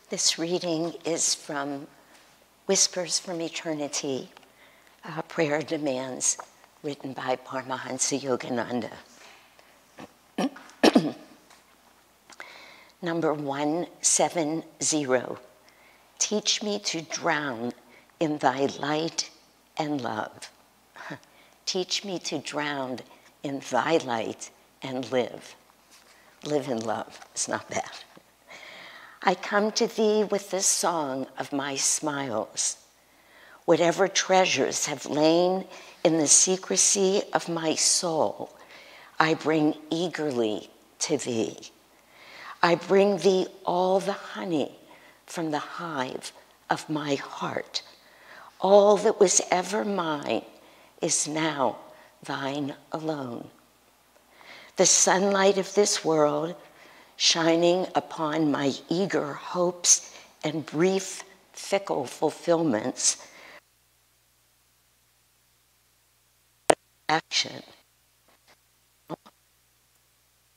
This reading is from Whispers from Eternity, Prayer Demands, written by Paramahansa Yogananda. Number 170. Teach me to drown in thy light and love. Teach me to drown in thy light and live. Live in love. It's not bad. I come to thee with the song of my smiles. Whatever treasures have lain in the secrecy of my soul, I bring eagerly to thee. I bring thee all the honey from the hive of my heart. All that was ever mine is now thine alone. The sunlight of this world, shining upon my eager hopes and brief, fickle fulfillments, action,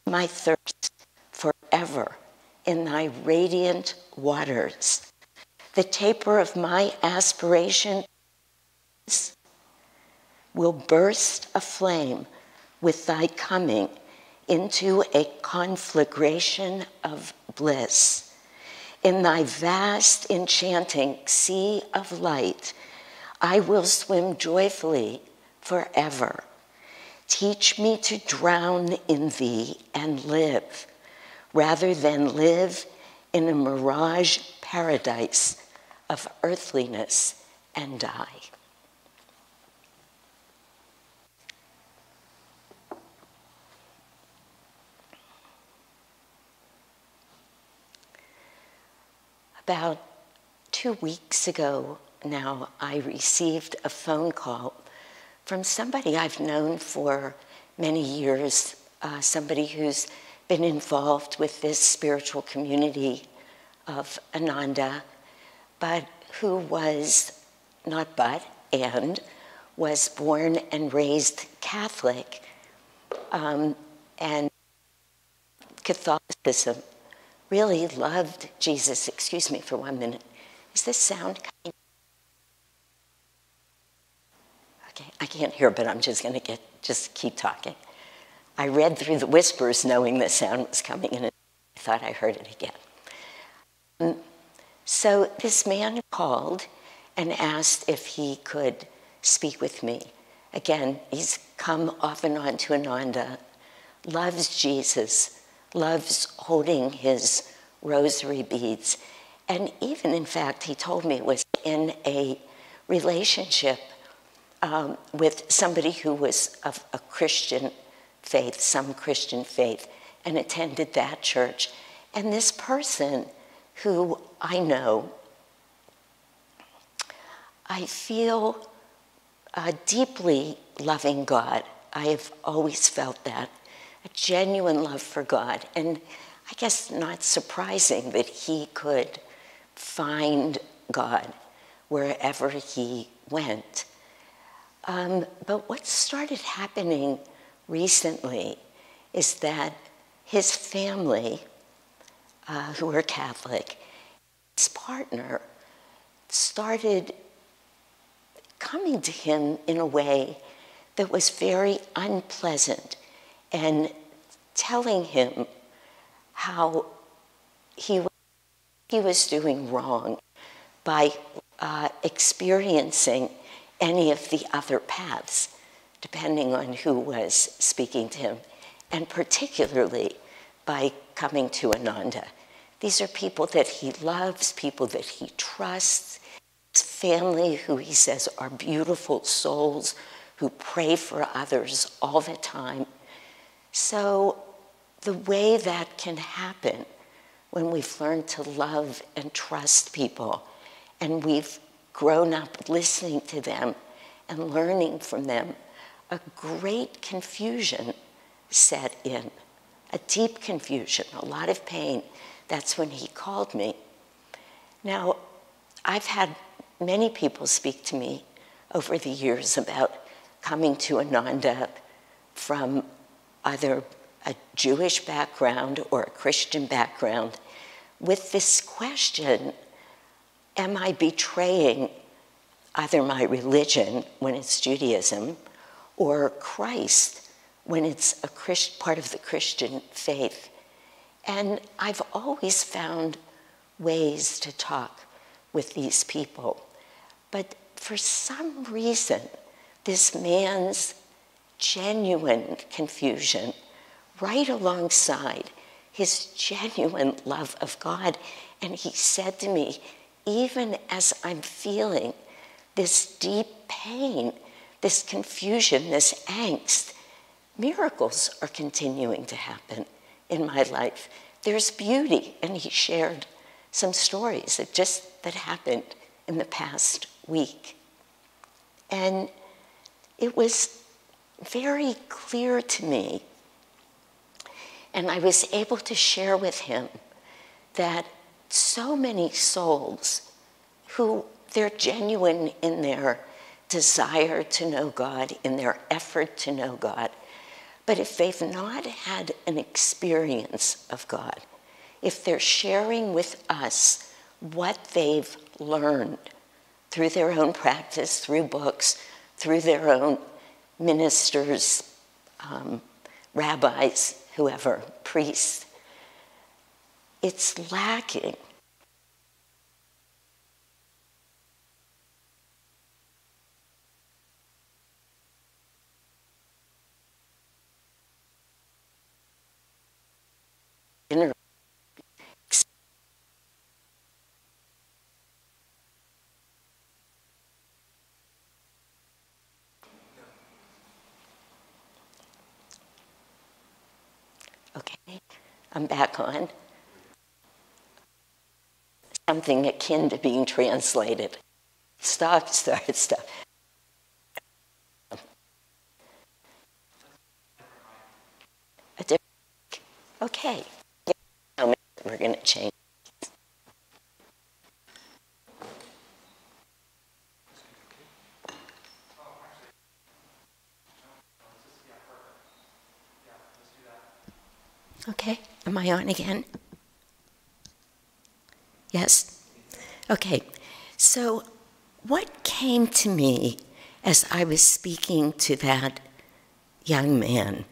my thirst forever in thy radiant waters. The taper of my aspiration will burst aflame with thy coming into a conflagration of bliss. In thy vast, enchanting sea of light, I will swim joyfully forever. Teach me to drown in thee and live, rather than live in a mirage paradise of earthliness and die. About 2 weeks ago now, I received a phone call from somebody I've known for many years, somebody who's been involved with this spiritual community of Ananda, but who was, and was born and raised Catholic, and Catholicism. Really loved Jesus. Excuse me for 1 minute. Is this sound coming? Okay, I can't hear, but I'm just going to just keep talking. I read through the whispers knowing the sound was coming, and I thought I heard it again. So this man called and asked if he could speak with me. Again, he's come off and on to Ananda, loves Jesus, loves holding his rosary beads. And even, in fact, he told me was in a relationship with somebody who was of a Christian faith, some Christian faith, and attended that church. And this person who I know, I feel deeply loving God. I have always felt that. A genuine love for God, and I guess not surprising that he could find God wherever he went. But what started happening recently is that his family, who are Catholic, his partner started coming to him in a way that was very unpleasant, and telling him how he was doing wrong by experiencing any of the other paths, depending on who was speaking to him, and particularly by coming to Ananda. These are people that he loves, people that he trusts, his family who he says are beautiful souls who pray for others all the time. So the way that can happen when we've learned to love and trust people, and we've grown up listening to them and learning from them, a great confusion set in, a deep confusion, a lot of pain. That's when he called me. Now, I've had many people speak to me over the years about coming to Ananda from either a Jewish background or a Christian background, with this question, am I betraying either my religion, when it's Judaism, or Christ, when it's a part of the Christian faith? And I've always found ways to talk with these people. But for some reason, this man's genuine confusion, right alongside his genuine love of God, and he said to me, even as I'm feeling this deep pain, this confusion, this angst, miracles are continuing to happen in my life. There's beauty, and he shared some stories that happened in the past week. And it was very clear to me, and I was able to share with him that so many souls who they're genuine in their desire to know God, in their effort to know God, but if they've not had an experience of God, if they're sharing with us what they've learned through their own practice, through books, through their own ministers, rabbis, whoever, priests, it's lacking. Okay, I'm back on. Something akin to being translated. Stop. Okay, we're going to change. Okay, am I on again? Yes? Okay, so what came to me as I was speaking to that young man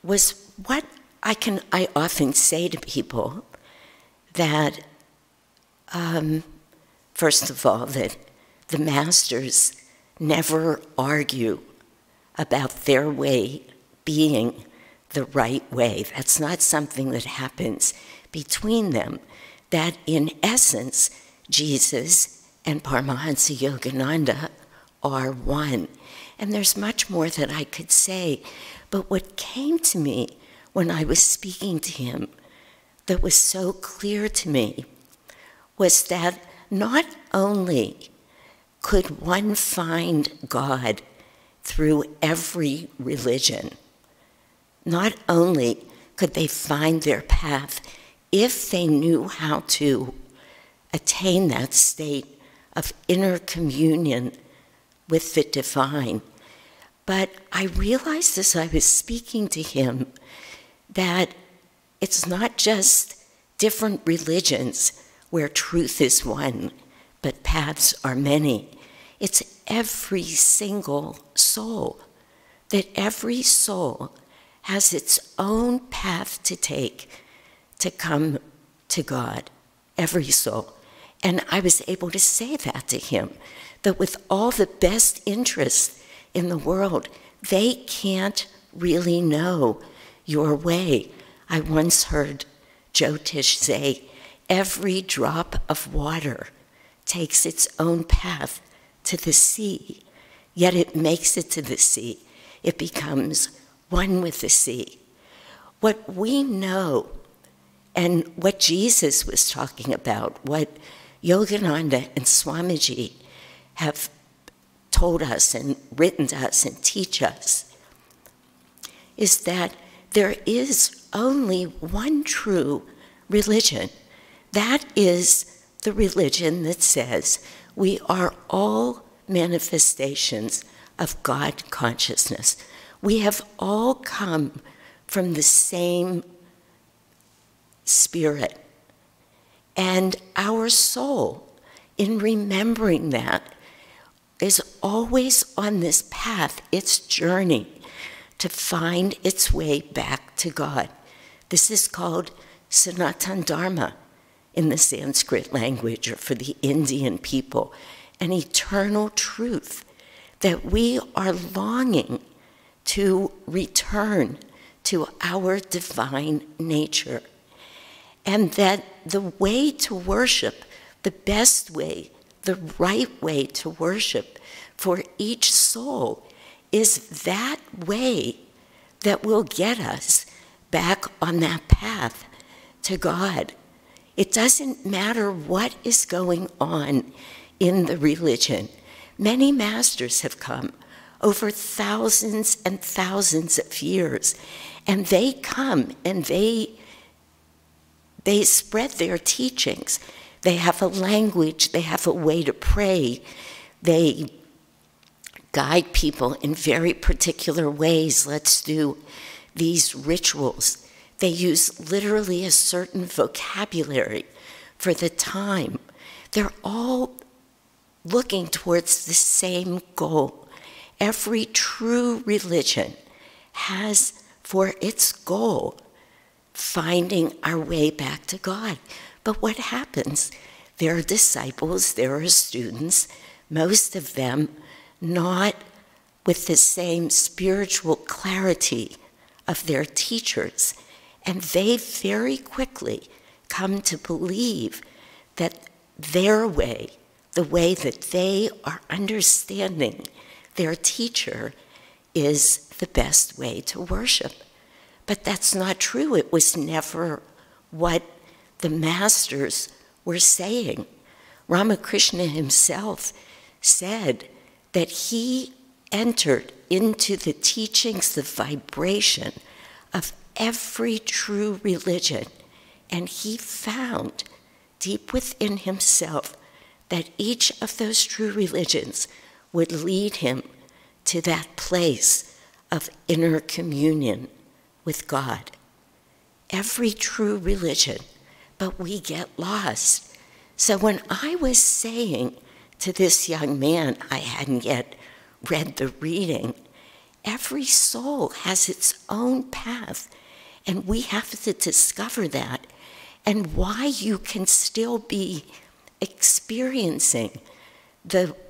was what I often say to people, that first of all, that the masters never argue about their way being the right way. That's not something that happens between them. That in essence, Jesus and Paramahansa Yogananda are one. And there's much more that I could say, but what came to me when I was speaking to him that was so clear to me was that not only could one find God through every religion, not only could they find their path if they knew how to attain that state of inner communion with the divine, but I realized as I was speaking to him that it's not just different religions where truth is one, but paths are many. It's every single soul, that every soul has its own path to take to come to God, every soul. And I was able to say that to him, that with all the best interest in the world, they can't really know your way. I once heard Jyotish say, every drop of water takes its own path to the sea, yet it makes it to the sea. It becomes one with the sea. What we know and what Jesus was talking about, what Yogananda and Swamiji have told us and written to us and teach us, is that there is only one true religion. That is the religion that says we are all manifestations of God consciousness. We have all come from the same spirit, And our soul, in remembering that, is always on this path, its journey, to find its way back to God. This is called Sanatana Dharma in the Sanskrit language, or for the Indian people, an eternal truth that we are longing to return to our divine nature. And that the way to worship, the best way, the right way to worship for each soul is that way that will get us back on that path to God. It doesn't matter what is going on in the religion. Many masters have come over thousands and thousands of years, and they come and they spread their teachings. They have a language, they have a way to pray, they guide people in very particular ways. Let's do these rituals. They use literally a certain vocabulary for the time. They're all looking towards the same goal. Every true religion has for its goal finding our way back to God. But what happens? There are disciples, there are students, most of them not with the same spiritual clarity of their teachers. And they very quickly come to believe that their way, the way that they are understanding their teacher, is the best way to worship. But that's not true. It was never what the masters were saying. Ramakrishna himself said that he entered into the teachings, the vibration of every true religion, and he found deep within himself that each of those true religions would lead him to that place of inner communion with God. Every true religion, but we get lost. So when I was saying to this young man, I hadn't yet read the reading, every soul has its own path, and we have to discover that, and why you can still be experiencing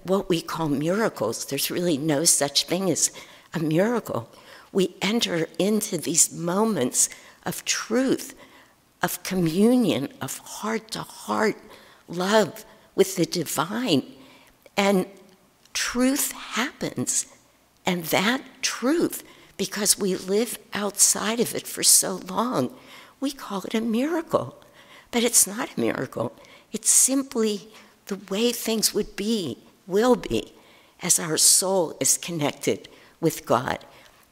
what we call miracles. There's really no such thing as a miracle. We enter into these moments of truth, of communion, of heart-to-heart love with the divine, and truth happens. And that truth, because we live outside of it for so long, we call it a miracle. But it's not a miracle. It's simply the way things will be, as our soul is connected with God.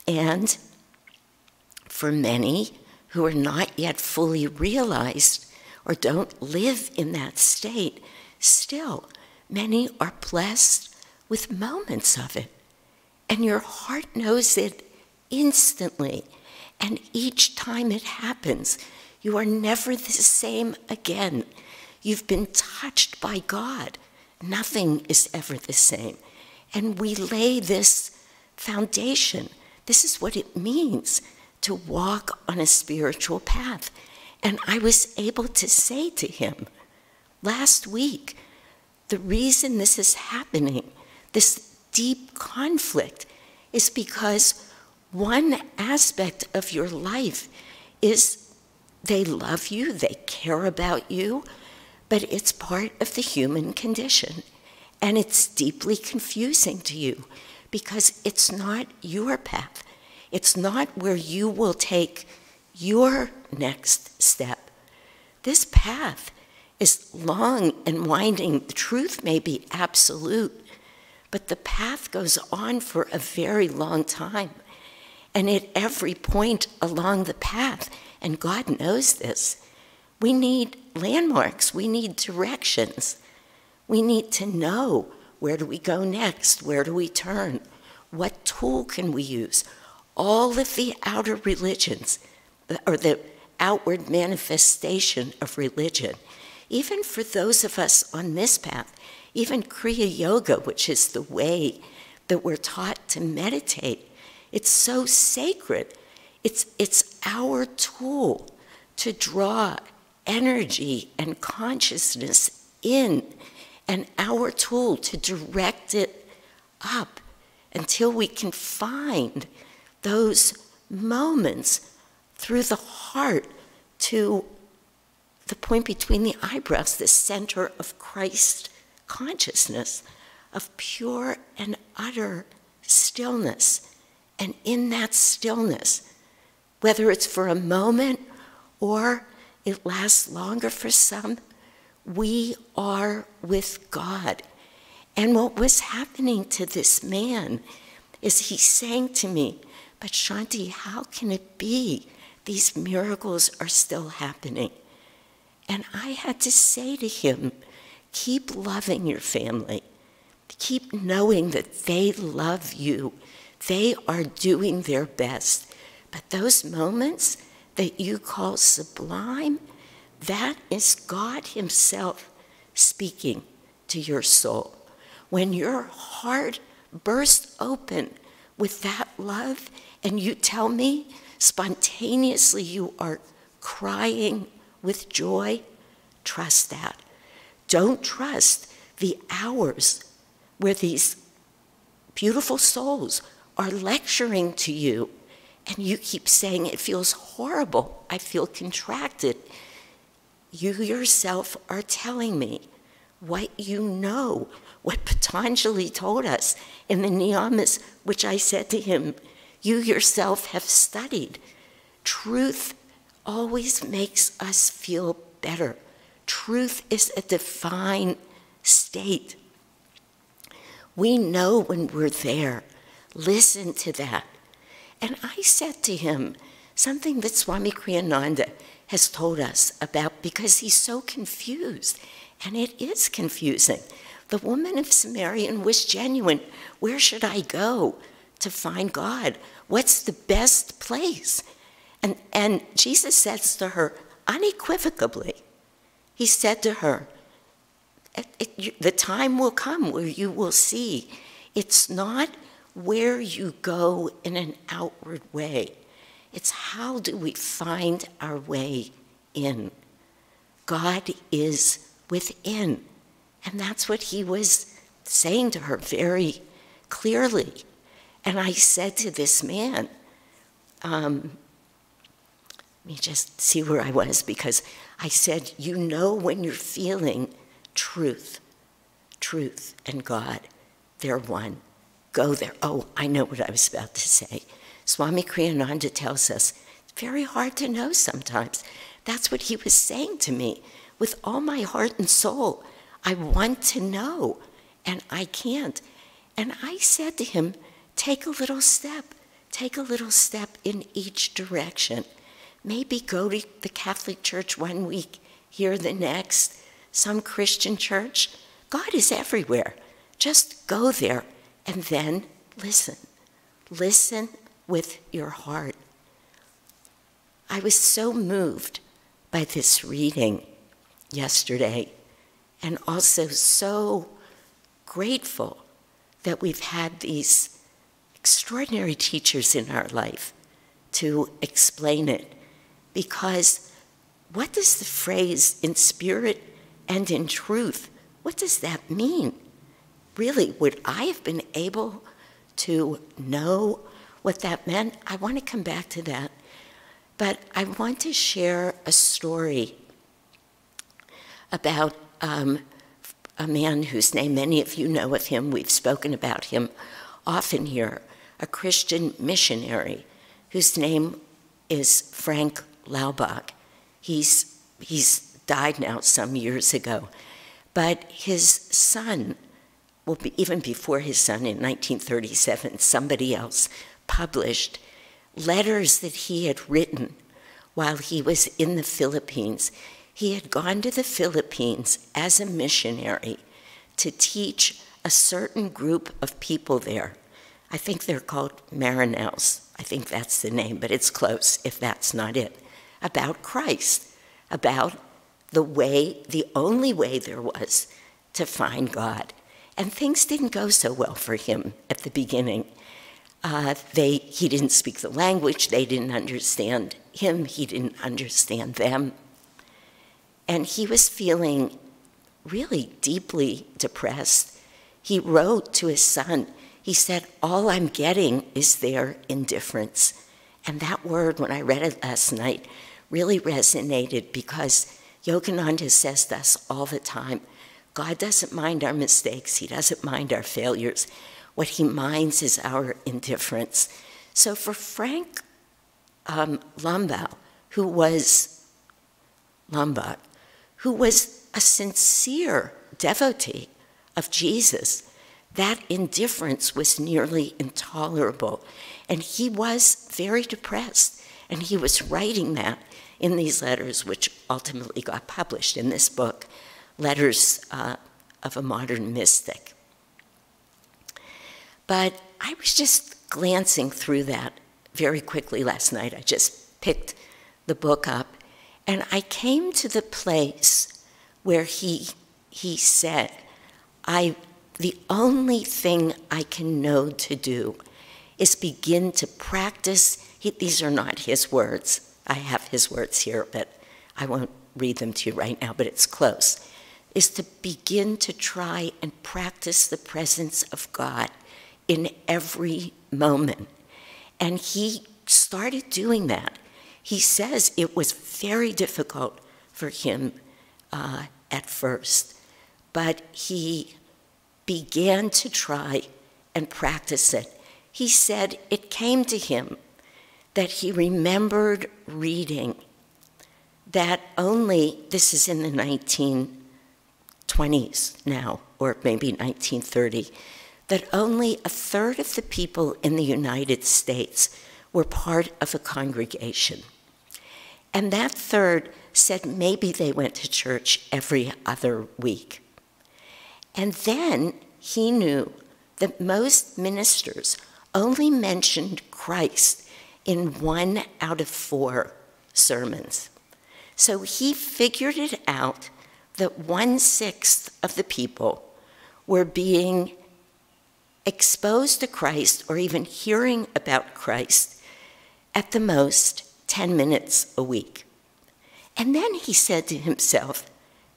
And for many who are not yet fully realized or don't live in that state, still, many are blessed with moments of it. And your heart knows it instantly. And each time it happens, you are never the same again. You've been touched by God. Nothing is ever the same. And we lay this foundation. This is what it means to walk on a spiritual path. And I was able to say to him last week, the reason this is happening, this deep conflict, is because one aspect of your life is they love you, they care about you, but it's part of the human condition. And it's deeply confusing to you because it's not your path. It's not where you will take your next step. This path is long and winding. The truth may be absolute, but the path goes on for a very long time. And at every point along the path, and God knows this, we need landmarks, we need directions. We need to know, where do we go next? Where do we turn? What tool can we use? All of the outer religions, or the outward manifestation of religion, even for those of us on this path, even Kriya Yoga, which is the way that we're taught to meditate, it's so sacred. It's our tool to draw energy and consciousness in, and our tool to direct it up until we can find those moments through the heart to the point between the eyebrows, the center of Christ consciousness, of pure and utter stillness. And in that stillness, whether it's for a moment or it lasts longer for some, we are with God. And what was happening to this man is he's saying to me, but Shanti, how can it be these miracles are still happening? And I had to say to him, keep loving your family. Keep knowing that they love you. They are doing their best. But those moments that you call sublime, that is God himself speaking to your soul. When your heart bursts open with that love and you tell me spontaneously you are crying with joy, trust that. Don't trust the hours where these beautiful souls are lecturing to you and you keep saying, it feels horrible, I feel contracted. You yourself are telling me what you know, what Patanjali told us in the Niyamas, which I said to him, you yourself have studied. Truth always makes us feel better. Truth is a divine state. We know when we're there. Listen to that. And I said to him something that Swami Kriyananda has told us about, because he's so confused, and it is confusing. The woman of Samaria was genuine. Where should I go to find God? What's the best place? And Jesus says to her unequivocally, he said to her, the time will come where you will see. It's not where you go in an outward way. It's how do we find our way in. God is within. And that's what he was saying to her very clearly. And I said to this man, let me just see where I was, because I said, you know when you're feeling truth and God, they're one. Go there. Oh, I know what I was about to say. Swami Kriyananda tells us, it's very hard to know sometimes. That's what he was saying to me. With all my heart and soul, I want to know, and I can't. And I said to him, take a little step in each direction. Maybe go to the Catholic Church one week, here the next, some Christian church. God is everywhere. Just go there and then listen. Listen with your heart. I was so moved by this reading yesterday, and also so grateful that we've had these extraordinary teachers in our life to explain it. Because what does the phrase in spirit and in truth, what does that mean? Really, would I have been able to know what that meant? I want to come back to that. But I want to share a story about a man whose name many of you know of him. We've spoken about him often here, a Christian missionary whose name is Frank Laubach. He's died now some years ago. But his son, well, even before his son, in 1937, somebody else published letters that he had written while he was in the Philippines. He had gone to the Philippines as a missionary to teach a certain group of people there. I think they're called Maranels. I think that's the name, but it's close if that's not it. About Christ, about the only way there was to find God. And things didn't go so well for him at the beginning. He didn't speak the language, they didn't understand him, he didn't understand them. And he was feeling really deeply depressed. He wrote to his son, he said, all I'm getting is their indifference. And that word, when I read it last night, really resonated because Yogananda says to us all the time, God doesn't mind our mistakes, he doesn't mind our failures. What he minds is our indifference. So for Frank Lombard, who was a sincere devotee of Jesus, that indifference was nearly intolerable. And he was very depressed. And he was writing that in these letters, which ultimately got published in this book, Letters of a Modern Mystic. But I was just glancing through that very quickly last night. I just picked the book up, and I came to the place where he said, the only thing I can know to do is begin to practice. These are not his words. I have his words here, but I won't read them to you right now, but it's close. Is to begin to try and practice the presence of God in every moment. And he started doing that. He says it was very difficult for him at first, but he began to try and practice it. He said it came to him that he remembered reading that only, this is in the 1920s now, or maybe 1930, that only a third of the people in the United States were part of a congregation. And that third said maybe they went to church every other week. And then he knew that most ministers only mentioned Christ in 1 out of 4 sermons. So he figured it out that 1/6 of the people were being exposed to Christ or even hearing about Christ at the most 10 minutes a week. And then he said to himself,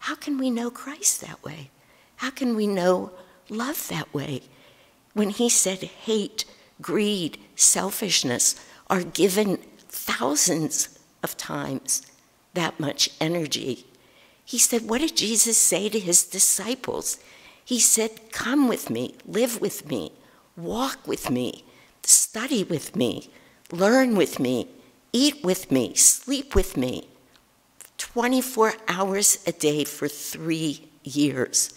how can we know Christ that way? How can we know love that way? When he said hate, greed, selfishness are given thousands of times that much energy. He said, what did Jesus say to his disciples? He said, come with me, live with me, walk with me, study with me, learn with me, eat with me, sleep with me, 24 hours a day for 3 years.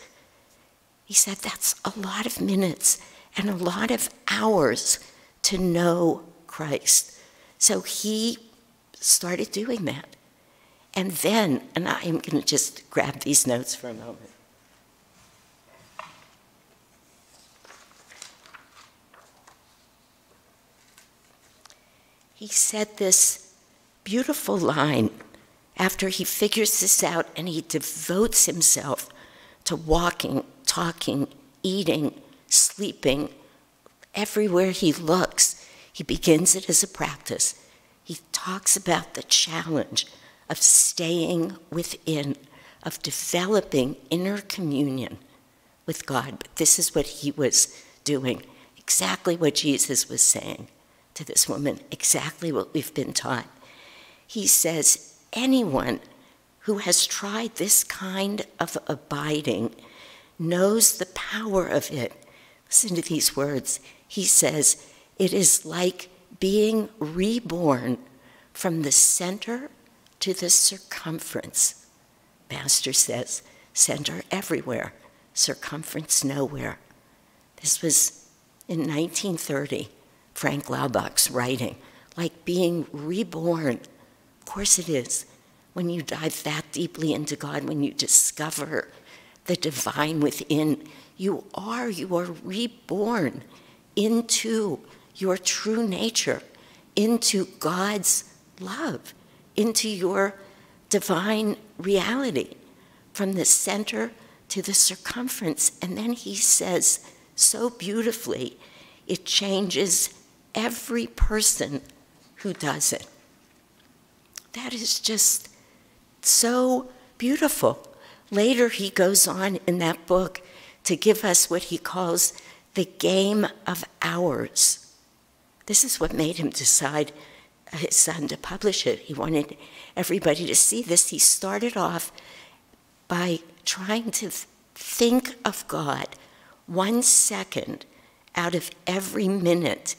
He said, that's a lot of minutes and a lot of hours to know Christ. So he started doing that. And then, and I'm going to just grab these notes for a moment. He said this beautiful line after he figures this out and he devotes himself to walking, talking, eating, sleeping. Everywhere he looks, he begins it as a practice. He talks about the challenge of staying within, of developing inner communion with God. But this is what he was doing, exactly what Jesus was saying to this woman, exactly what we've been taught. He says, anyone who has tried this kind of abiding knows the power of it. Listen to these words. He says, it is like being reborn from the center to the circumference. Master says, center everywhere, circumference nowhere. This was in 1930, Frank Laubach's writing, like being reborn. Of course it is. When you dive that deeply into God, when you discover the divine within, you are reborn into your true nature, into God's love, into your divine reality from the center to the circumference. And then he says so beautifully, it changes every person who does it. That is just so beautiful. Later, he goes on in that book to give us what he calls the game of hours. This is what made him decide his son to publish it. He wanted everybody to see this. He started off by trying to think of God 1 second out of every minute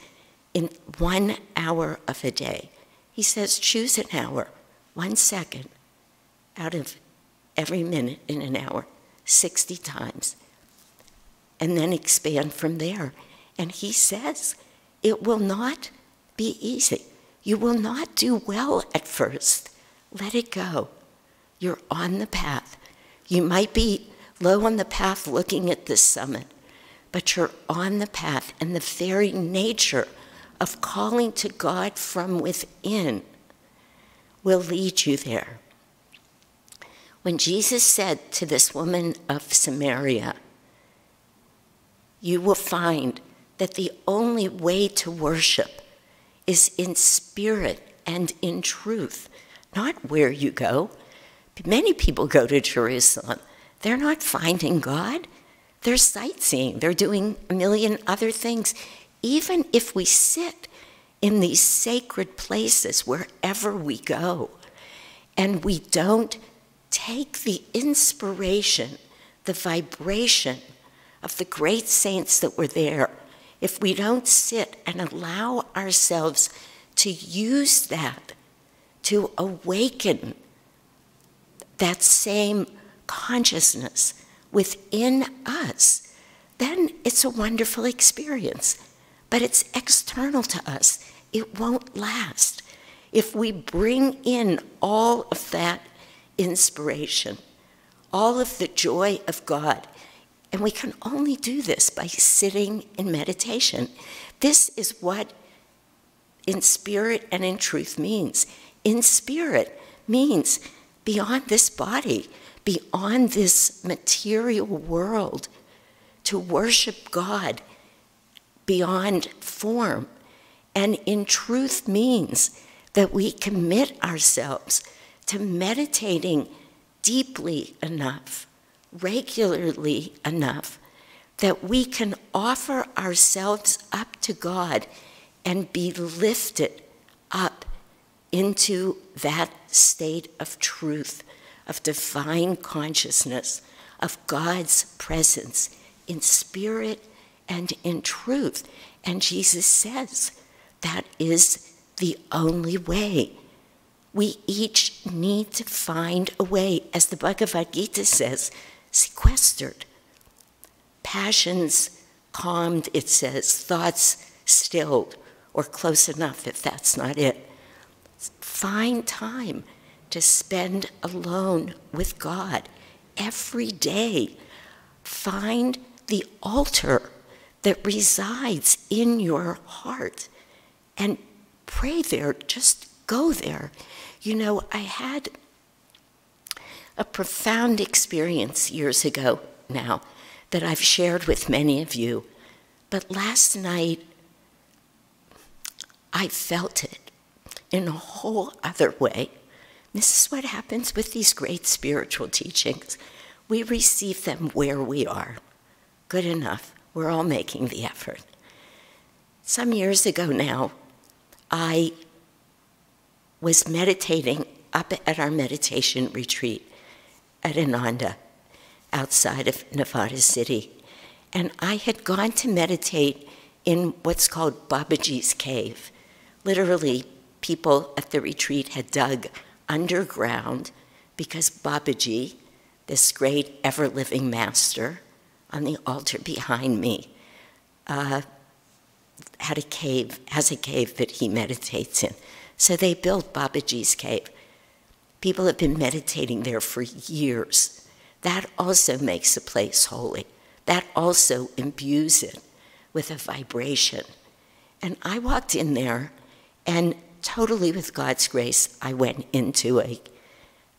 in 1 hour of a day. He says, choose an hour, 1 second out of every minute in an hour, 60 times, and then expand from there. And he says, it will not be easy. You will not do well at first. Let it go. You're on the path. You might be low on the path looking at the summit, but you're on the path, and the very nature of calling to God from within will lead you there. When Jesus said to this woman of Samaria, you will find that the only way to worship is in spirit and in truth, not where you go. Many people go to Jerusalem. They're not finding God. They're sightseeing. They're doing a million other things. Even if we sit in these sacred places wherever we go, and we don't take the inspiration, the vibration of the great saints that were there, if we don't sit and allow ourselves to use that to awaken that same consciousness within us, then it's a wonderful experience. But it's external to us. It won't last. If we bring in all of that inspiration, all of the joy of God, and we can only do this by sitting in meditation. This is what in spirit and in truth means. In spirit means beyond this body, beyond this material world, to worship God beyond form. And in truth means that we commit ourselves to meditating deeply enough, regularly enough, that we can offer ourselves up to God and be lifted up into that state of truth, of divine consciousness, of God's presence in spirit and in truth. And Jesus says that is the only way. We each need to find a way, as the Bhagavad Gita says, sequestered. Passions calmed, it says, thoughts stilled, or close enough if that's not it. Find time to spend alone with God every day. Find the altar that resides in your heart and pray there. Just go there. You know, I had a profound experience years ago now that I've shared with many of you, but last night I felt it in a whole other way. This is what happens with these great spiritual teachings. We receive them where we are. Good enough. We're all making the effort. Some years ago now, I was meditating up at our meditation retreat at Ananda, outside of Nevada City. And I had gone to meditate in what's called Babaji's cave. Literally, people at the retreat had dug underground because Babaji, this great ever-living master, on the altar behind me, has a cave that he meditates in. So they built Babaji's cave. People have been meditating there for years. That also makes a place holy. That also imbues it with a vibration. And I walked in there, and totally with God's grace, I went into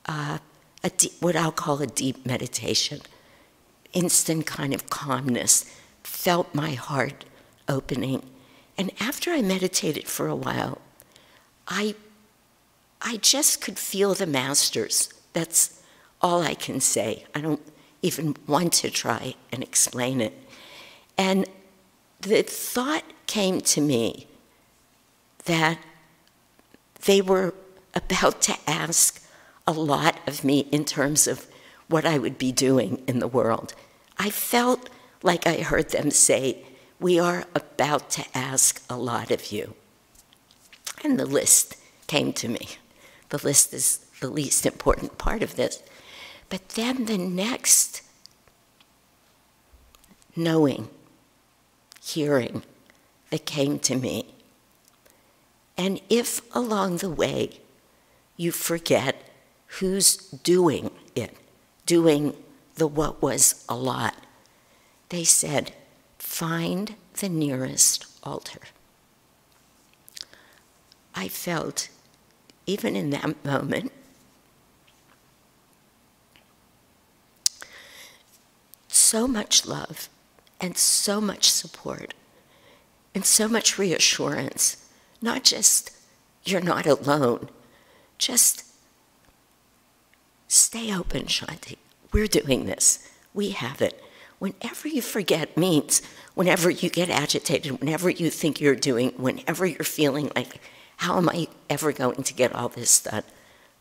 what I'll call a deep meditation. Instant kind of calmness, felt my heart opening. And after I meditated for a while, I just could feel the masters. That's all I can say. I don't even want to try and explain it. And the thought came to me that they were about to ask a lot of me in terms of what I would be doing in the world. I felt like I heard them say, "We are about to ask a lot of you." And the list came to me. The list is the least important part of this. But then the next knowing, hearing that came to me. And if along the way you forget who's doing it, doing the what was a lot, they said, find the nearest altar. I felt, even in that moment, so much love and so much support and so much reassurance. Not just, you're not alone, just stay open, Shanti. We're doing this. We have it. Whenever you forget means whenever you get agitated, whenever you think you're doing, whenever you're feeling like, how am I ever going to get all this done?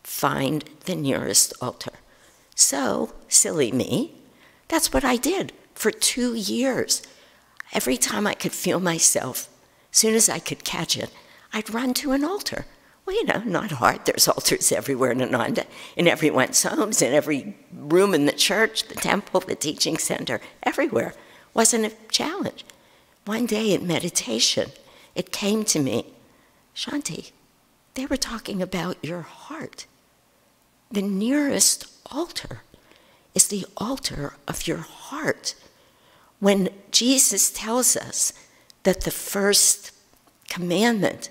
Find the nearest altar. So, silly me, that's what I did for 2 years. Every time I could feel myself, as soon as I could catch it, I'd run to an altar. Well, you know, not hard. There's altars everywhere in Ananda, in everyone's homes, in every room in the church, the temple, the teaching center, everywhere. Wasn't a challenge. One day in meditation, it came to me, Shanti, they were talking about your heart. The nearest altar is the altar of your heart. When Jesus tells us that the first commandment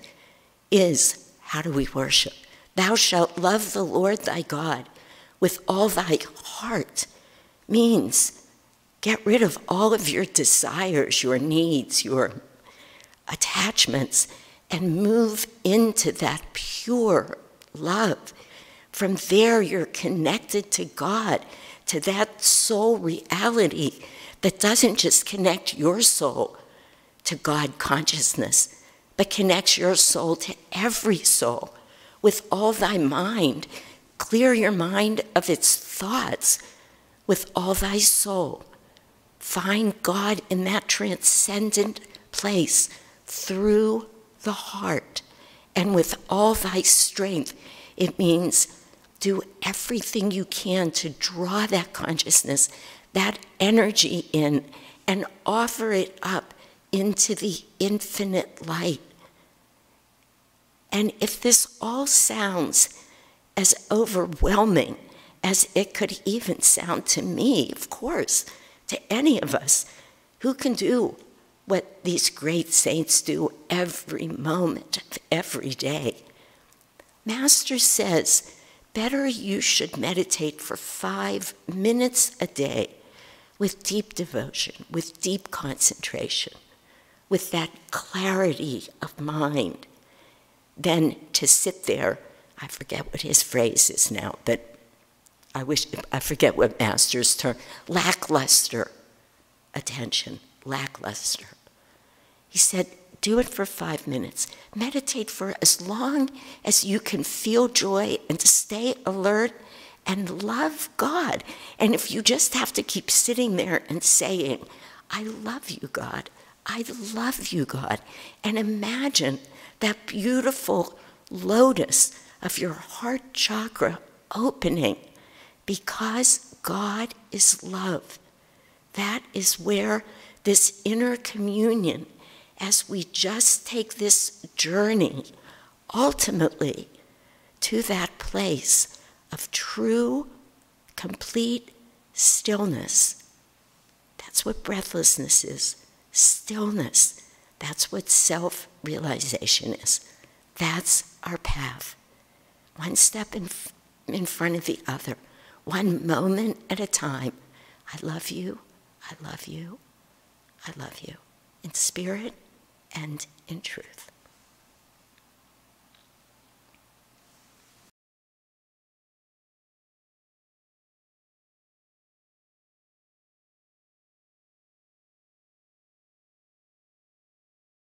is, how do we worship? Thou shalt love the Lord thy God with all thy heart, means get rid of all of your desires, your needs, your attachments, and move into that pure love. From there, you're connected to God, to that soul reality that doesn't just connect your soul to God consciousness, but connects your soul to every soul. With all thy mind, clear your mind of its thoughts. With all thy soul, find God in that transcendent place through the heart. And with all thy strength, it means do everything you can to draw that consciousness, that energy in, and offer it up into the infinite light. And if this all sounds as overwhelming as it could even sound to me, of course, to any of us who can do what these great saints do every moment of every day. Master says, better you should meditate for 5 minutes a day with deep devotion, with deep concentration, with that clarity of mind, than to sit there. I forget what his phrase is now, but I forget what Master's term, lackluster attention, lackluster. He said, do it for 5 minutes. Meditate for as long as you can feel joy and to stay alert and love God. And if you just have to keep sitting there and saying, I love you, God. I love you, God. And imagine that beautiful lotus of your heart chakra opening, because God is love. That is where this inner communion, as we just take this journey ultimately to that place of true, complete stillness. That's what breathlessness is, stillness. That's what self-realization is. That's our path. One step in in front of the other, one moment at a time. I love you, I love you, I love you, in spirit and in truth.